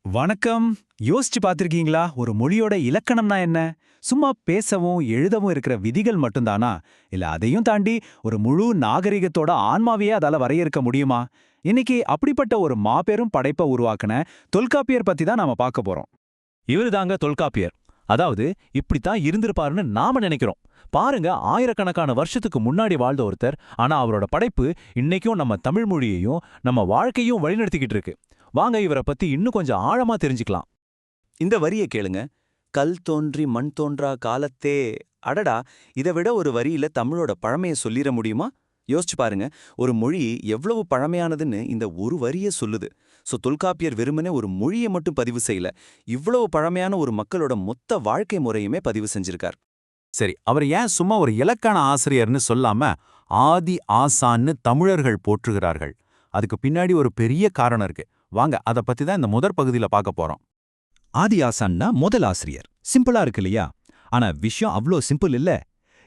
வணக்கம். யோசிச்சு பார்த்திருக்கீங்களா? ஒரு மொழியோட இலக்கணம்னா என்ன? சும்மா பேசவும் எழுதவும் இருக்கிற விதிகள் மட்டும்தானா? இல்ல அதையும் தாண்டி ஒரு முழு நாகரிகத்தோட ஆன்மாவையே அதால வரையறுக்க முடியுமா? இன்னைக்கு அப்படிப்பட்ட ஒரு மாபெரும் படைப்பை உருவாக்குன தொல்காப்பியர் பத்தி தான் நாம பார்க்க போறோம். இவருதாங்க தொல்காப்பியர். அதாவது இப்படித்தான் இருந்திருப்பாருன்னு நாம நினைக்கிறோம். பாருங்க, ஆயிரக்கணக்கான வருஷத்துக்கு முன்னாடி வாழ்ந்த ஒருத்தர். ஆனா அவரோட படைப்பு இன்னைக்கும் நம்ம தமிழ் மொழியையும் நம்ம வாழ்க்கையும் வழிநடத்திக்கிட்டு இருக்கு. வாங்க இவரை பத்தி இன்னும் கொஞ்சம் ஆழமா தெரிஞ்சுக்கலாம். இந்த வரிய கேளுங்க. கல் தோன்றி மண் தோன்றா காலத்தே. அடடா, இதை விட ஒரு வரியில தமிழோட பழமையை சொல்லிட முடியுமா? யோசிச்சு பாருங்க. ஒரு மொழி எவ்வளவு பழமையானதுன்னு இந்த ஒரு வரிய சொல்லுது. தொல்காப்பியர் வெறுமனே ஒரு மொழியை மட்டும் பதிவு செய்யல, இவ்வளவு பழமையான ஒரு மக்களோட மொத்த வாழ்க்கை முறையுமே பதிவு செஞ்சிருக்கார். சரி, அவர் ஏன் சும்மா ஒரு இலக்கண ஆசிரியர்னு சொல்லாம ஆதி ஆசான்னு தமிழர்கள் போற்றுகிறார்கள்? அதுக்கு பின்னாடி ஒரு பெரிய காரணம் இருக்கு. வாங்க, அதை பத்தி தான் இந்த முதற் பகுதியில பார்க்க போறோம். ஆதி ஆசான்னா முதல் ஆசிரியர். சிம்பிளா இருக்கு இல்லையா? ஆனா விஷயம் அவ்ளோ சிம்பிள் இல்ல.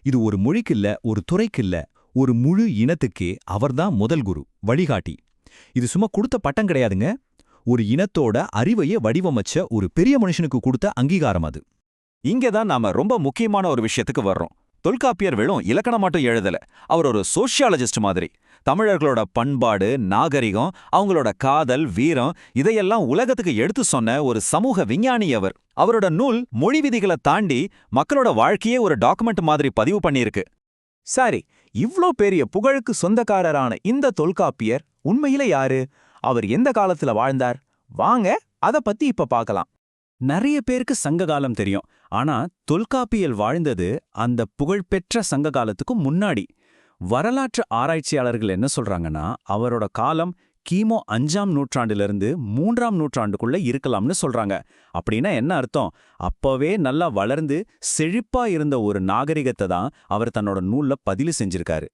இது ஒரு மொழிக்கு இல்ல, ஒரு துறைக்கு இல்ல, ஒரு முழு இனத்துக்கே அவர்தான் முதல் குரு, வழிகாட்டி. இது சும்மா கொடுத்த பட்டம் கிடையாதுங்க. ஒரு இனத்தோட அறிவையே வடிவமைச்ச ஒரு பெரிய மனுஷனுக்கு கொடுத்த அங்கீகாரம் அது. இங்க தான் நாம ரொம்ப முக்கியமான ஒரு விஷயத்துக்கு வர்றோம். தொல்காப்பியர் வெறும் இலக்கணம் மட்டும் எழுதல, அவர் ஒரு சோஷியாலஜிஸ்ட் மாதிரி. தமிழர்களோட பண்பாடு, நாகரிகம், அவங்களோட காதல், வீரம், இதையெல்லாம் உலகத்துக்கு எடுத்து சொன்ன ஒரு சமூக விஞ்ஞானி அவர். அவரோட நூல் மொழி விதிகளை தாண்டி மக்களோட வாழ்க்கையே ஒரு டாக்குமெண்ட் மாதிரி பதிவு பண்ணியிருக்கு. சரி, இவ்ளோ பெரிய புகழுக்கு சொந்தக்காரரான இந்த தொல்காப்பியர் உண்மையில யாரு? அவர் எந்த காலத்துல வாழ்ந்தார்? வாங்க அத பத்தி இப்ப பார்க்கலாம். நிறைய பேருக்கு சங்க காலம் தெரியும். ஆனா தொல்காப்பியர் வாழ்ந்தது அந்த புகழ்பெற்ற சங்க காலத்துக்கு முன்னாடி. வரலாற்று ஆராய்ச்சியாளர்கள் என்ன சொல்றாங்கன்னா, அவரோட காலம் கிமு 5ஆம் நூற்றாண்டிலிருந்து 3ஆம் நூற்றாண்டுக்குள்ள இருக்கலாம்னு சொல்றாங்க. அப்படின்னா என்ன அர்த்தம்? அப்பவே நல்லா வளர்ந்து செழிப்பா இருந்த ஒரு நாகரிகத்தை தான் அவர் தன்னோட நூல்ல பதிவு செஞ்சிருக்காரு.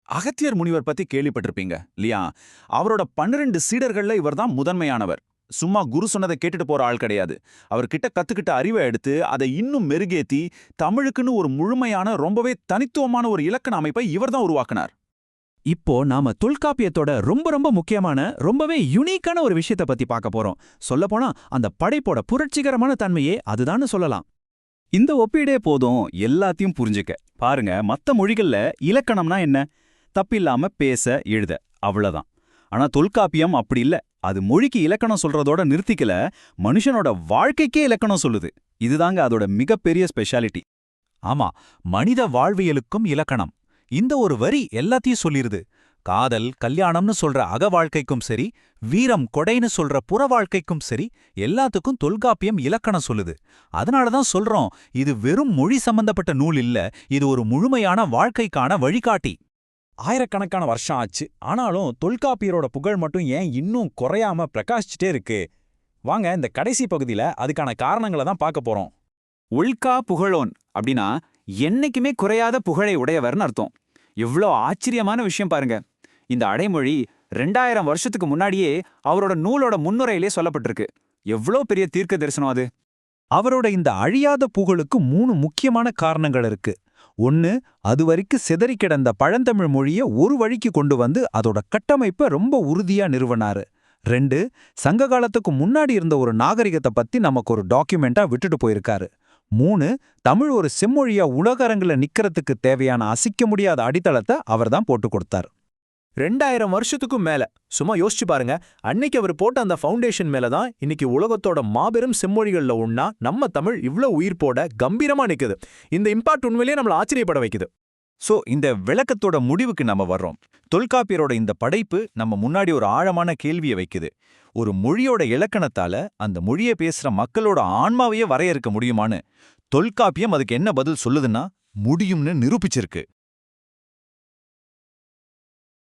அகத்தியர் முனிவர் பத்தி கேள்விப்பட்டிருப்பீங்க இல்லையா? அவரோட 12 சீடர்கள்ல இவர்தான் முதன்மையானவர். சும்மா குரு சொன்னதை கேட்டுட்டு போற ஆள் கிடையாது. அவர்கிட்ட கத்துக்கிட்ட அறிவை எடுத்து அதை இன்னும் மெருகேத்தி தமிழுக்குன்னு ஒரு முழுமையான, ரொம்பவே தனித்துவமான ஒரு இலக்கண அமைப்பை இவர்தான் உருவாக்குனார். இப்போ நாம தொல்காப்பியத்தோட ரொம்ப ரொம்ப முக்கியமான, ரொம்பவே யூனிக்கான ஒரு விஷயத்த பத்தி பார்க்க போறோம். சொல்லப்போனா அந்த படைப்போட புரட்சிகரமான தன்மையே அதுதான்னு சொல்லலாம். இந்த ஒப்பீடே போதும் எல்லாத்தையும் புரிஞ்சுக்க. பாருங்க, மத்த மொழிகள்ல இலக்கணம்னா என்ன? தப்பில்லாம பேச, எழுத, அவ்வளவுதான். ஆனா தொல்காப்பியம் அப்படி இல்ல. அது மொழிக்கு இலக்கணம் சொல்றதோட நிறுத்திக்கல, மனுஷனோட வாழ்க்கைக்கே இலக்கணம் சொல்லுது. இதுதாங்க அதோட மிகப்பெரிய ஸ்பெஷாலிட்டி. ஆமா, மனித வாழ்வியலுக்கும் இலக்கணம். இந்த ஒரு வரி எல்லாத்தையும் சொல்லிருது. காதல், கல்யாணம்னு சொல்ற அக வாழ்க்கைக்கும் சரி, வீரம், கொடைன்னு சொல்ற புற வாழ்க்கைக்கும் சரி, எல்லாத்துக்கும் தொல்காப்பியம் இலக்கணம் சொல்லுது. அதனாலதான் சொல்றோம், இது வெறும் மொழி சம்பந்தப்பட்ட நூல் இல்ல, இது ஒரு முழுமையான வாழ்க்கைக்கான வழிகாட்டி. ஆயிரக்கணக்கான வருஷம் ஆச்சு, ஆனாலும் தொல்காப்பியரோட புகழ் மட்டும் ஏன் இன்னும் குறையாம பிரகாசிச்சுட்டே இருக்கு? வாங்க இந்த கடைசி பகுதியில அதுக்கான காரணங்களை தான் பார்க்க போறோம். உள்கா புகழோன் அப்படின்னா என்னைக்குமே குறையாத புகழை உடையவர்னு அர்த்தம். எவ்வளோ ஆச்சரியமான விஷயம் பாருங்க. இந்த அடைமொழி 2000 வருஷத்துக்கு முன்னாடியே அவரோட நூலோட முன்னுரையிலே சொல்லப்பட்டிருக்கு. எவ்வளோ பெரிய தீர்க்க தரிசனம் அது! அவரோட இந்த அழியாத புகழுக்கு 3 முக்கியமான காரணங்கள் இருக்கு. ஒன்னு, அதுவரைக்கும் சிதறி கிடந்த பழந்தமிழ் மொழியை ஒரு வழிக்கு கொண்டு வந்து அதோட கட்டமைப்பை ரொம்ப உறுதியா நிறுவனாரு. 2, சங்க காலத்துக்கு முன்னாடி இருந்த ஒரு நாகரிகத்தை பத்தி நமக்கு ஒரு டாக்குமெண்டா விட்டுட்டு போயிருக்காரு. 3, தமிழ் ஒரு செம்மொழியா உலகரங்குல நிக்கிறதுக்கு தேவையான அசைக்க முடியாத அடித்தளத்தை அவர்தான் போட்டு கொடுத்தார். 2000 வருஷத்துக்கும் மேல. சும்மா யோசிச்சு பாருங்க, அன்னைக்கு அவர் போட்ட அந்த ஃபவுண்டேஷன் மேல தான் இன்னைக்கு உலகத்தோட மாபெரும் செம்மொழிகள்ல ஒண்ணா நம்ம தமிழ் இவ்ளோ உயிர்ப்போட கம்பீரமா நிக்குது. இந்த இம்பாக்ட் உண்மையிலேயே நம்மள ஆச்சரியப்பட வைக்குது. இந்த விளக்கத்தோட முடிவுக்கு நம்ம வர்றோம். தொல்காப்பியரோட இந்த படைப்பு நம்ம முன்னாடி ஒரு ஆழமான கேள்வியை வைக்குது. ஒரு மொழியோட இலக்கணத்தால அந்த மொழியை பேசுற மக்களோட ஆன்மாவையே வரையறுக்க முடியுமான்னு. தொல்காப்பியம் அதுக்கு என்ன பதில் சொல்லுதுன்னா, முடியும்னு நிரூபிச்சிருக்கு.